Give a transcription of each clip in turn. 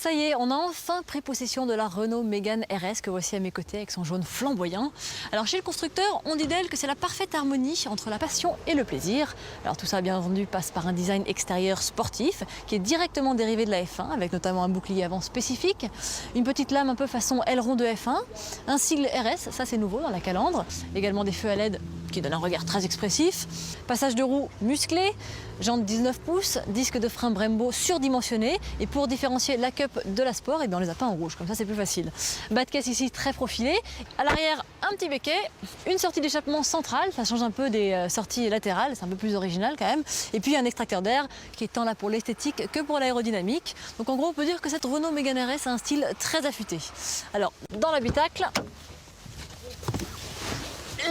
Ça y est, on a enfin pris possession de la Renault Mégane RS que voici à mes côtés avec son jaune flamboyant. Alors chez le constructeur, on dit d'elle que c'est la parfaite harmonie entre la passion et le plaisir. Alors tout ça bien entendu passe par un design extérieur sportif qui est directement dérivé de la F1 avec notamment un bouclier avant spécifique, une petite lame un peu façon aileron de F1, un sigle RS, ça c'est nouveau dans la calandre, également des feux à LED qui donnent un regard très expressif, passage de roue musclé, jantes 19 pouces, disque de frein Brembo surdimensionné et pour différencier la Cup de la Sport, et bien on les a peints en rouge, comme ça c'est plus facile. Bas de caisse ici très profilé, à l'arrière un petit béquet, une sortie d'échappement centrale, ça change un peu des sorties latérales, c'est un peu plus original quand même, et puis un extracteur d'air qui est tant là pour l'esthétique que pour l'aérodynamique. Donc en gros on peut dire que cette Renault Mégane RS a un style très affûté. Alors dans l'habitacle,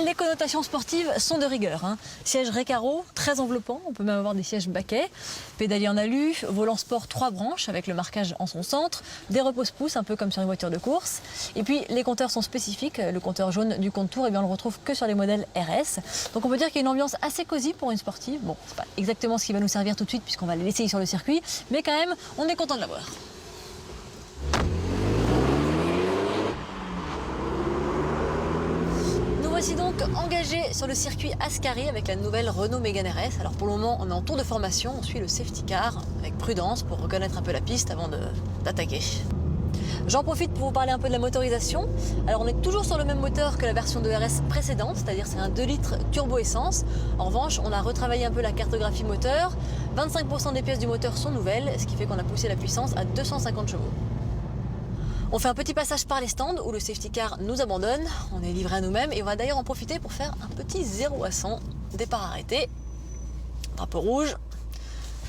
les connotations sportives sont de rigueur. Siège Recaro, très enveloppant, on peut même avoir des sièges baquets, pédalier en alu, volant sport 3 branches avec le marquage en son centre, des repose-pouces un peu comme sur une voiture de course. Et puis les compteurs sont spécifiques, le compteur jaune du Contour, on le retrouve que sur les modèles RS. Donc on peut dire qu'il y a une ambiance assez cosy pour une sportive. Bon, c'est pas exactement ce qui va nous servir tout de suite puisqu'on va l'essayer sur le circuit, mais quand même, on est content de l'avoir. Voici donc engagé sur le circuit Ascari avec la nouvelle Renault Mégane RS. Alors pour le moment, on est en tour de formation, on suit le safety car avec prudence pour reconnaître un peu la piste avant d'attaquer. J'en profite pour vous parler un peu de la motorisation. Alors on est toujours sur le même moteur que la version de RS précédente, c'est-à-dire c'est un 2 litres turbo essence. En revanche, on a retravaillé un peu la cartographie moteur. 25% des pièces du moteur sont nouvelles, ce qui fait qu'on a poussé la puissance à 250 chevaux. On fait un petit passage par les stands où le safety car nous abandonne, on est livré à nous-mêmes et on va d'ailleurs en profiter pour faire un petit 0 à 100, départ arrêté, drapeau rouge,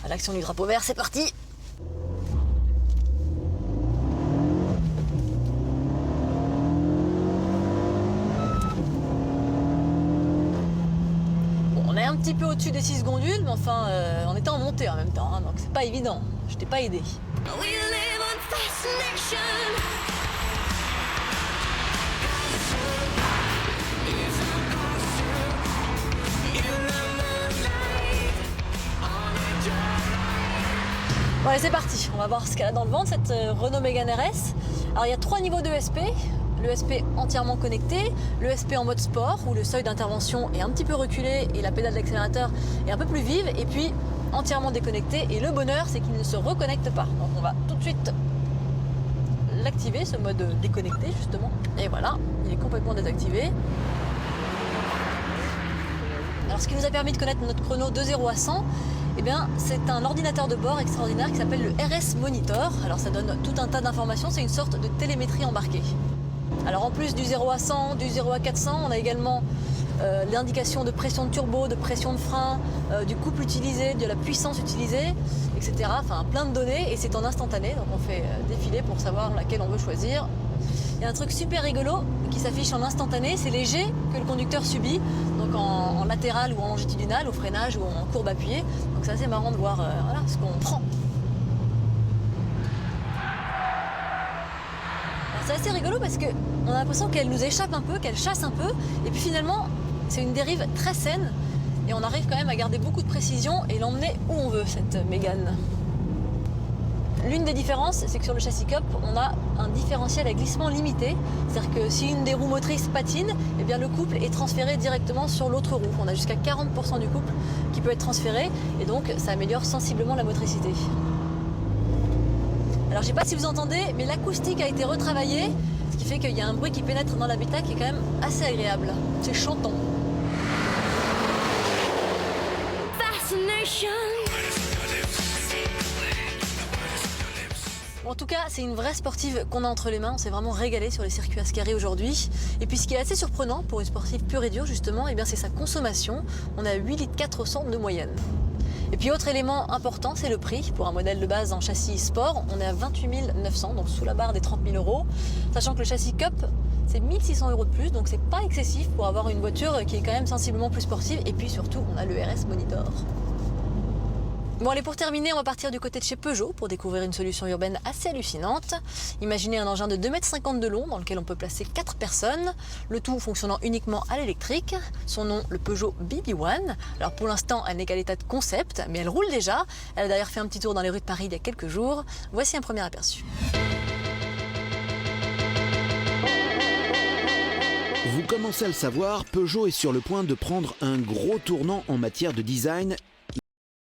à l'action du drapeau vert, c'est parti. Bon, on est un petit peu au-dessus des 6 secondules, mais enfin on était en montée en même temps, donc c'est pas évident, je t'ai pas aidé. Bon allez c'est parti, on va voir ce qu'elle a dans le ventre cette Renault Mégane RS. Alors il y a 3 niveaux de ESP, le ESP entièrement connecté, le ESP en mode sport où le seuil d'intervention est un petit peu reculé et la pédale d'accélérateur est un peu plus vive, et puis entièrement déconnecté, et le bonheur c'est qu'il ne se reconnecte pas. Donc on va tout de suite l'activer, ce mode déconnecté justement, et voilà, il est complètement désactivé. Alors ce qui nous a permis de connaître notre chrono de 0 à 100, eh bien, c'est un ordinateur de bord extraordinaire qui s'appelle le RS Monitor. Alors ça donne tout un tas d'informations, c'est une sorte de télémétrie embarquée. Alors en plus du 0 à 100, du 0 à 400, on a également l'indication de pression de turbo, de pression de frein, du couple utilisé, de la puissance utilisée, etc. Enfin plein de données, et c'est en instantané, donc on fait défiler pour savoir laquelle on veut choisir. Il y a un truc super rigolo qui s'affiche en instantané, c'est les jets que le conducteur subit, donc en latéral ou en longitudinal, au freinage ou en courbe appuyée. Donc c'est assez marrant de voir voilà, ce qu'on prend. C'est assez rigolo parce qu'on a l'impression qu'elle nous échappe un peu, qu'elle chasse un peu, et puis finalement c'est une dérive très saine et on arrive quand même à garder beaucoup de précision et l'emmener où on veut, cette Mégane. L'une des différences, c'est que sur le châssis Cup, on a un différentiel à glissement limité. C'est-à-dire que si une des roues motrices patine, eh bien le couple est transféré directement sur l'autre roue. On a jusqu'à 40% du couple qui peut être transféré, et donc ça améliore sensiblement la motricité. Alors je ne sais pas si vous entendez, mais l'acoustique a été retravaillée, ce qui fait qu'il y a un bruit qui pénètre dans l'habitacle qui est quand même assez agréable. C'est chantant. Bon, en tout cas, c'est une vraie sportive qu'on a entre les mains. On s'est vraiment régalé sur les circuits Ascari aujourd'hui. Et puis ce qui est assez surprenant pour une sportive pure et dure justement, eh bien, c'est sa consommation. On a 8,4 litres au 100 de moyenne. Et puis autre élément important, c'est le prix. Pour un modèle de base en châssis sport, on est à 28 900, donc sous la barre des 30 000 €. Sachant que le châssis Cup, c'est 1 600 € de plus, donc c'est pas excessif pour avoir une voiture qui est quand même sensiblement plus sportive. Et puis surtout, on a le RS Monitor. Bon allez, pour terminer, on va partir du côté de chez Peugeot pour découvrir une solution urbaine assez hallucinante. Imaginez un engin de 2,50 m de long dans lequel on peut placer 4 personnes, le tout fonctionnant uniquement à l'électrique. Son nom, le Peugeot BB1. Alors pour l'instant, elle n'est qu'à l'état de concept, mais elle roule déjà. Elle a d'ailleurs fait un petit tour dans les rues de Paris il y a quelques jours. Voici un premier aperçu. Vous commencez à le savoir, Peugeot est sur le point de prendre un gros tournant en matière de design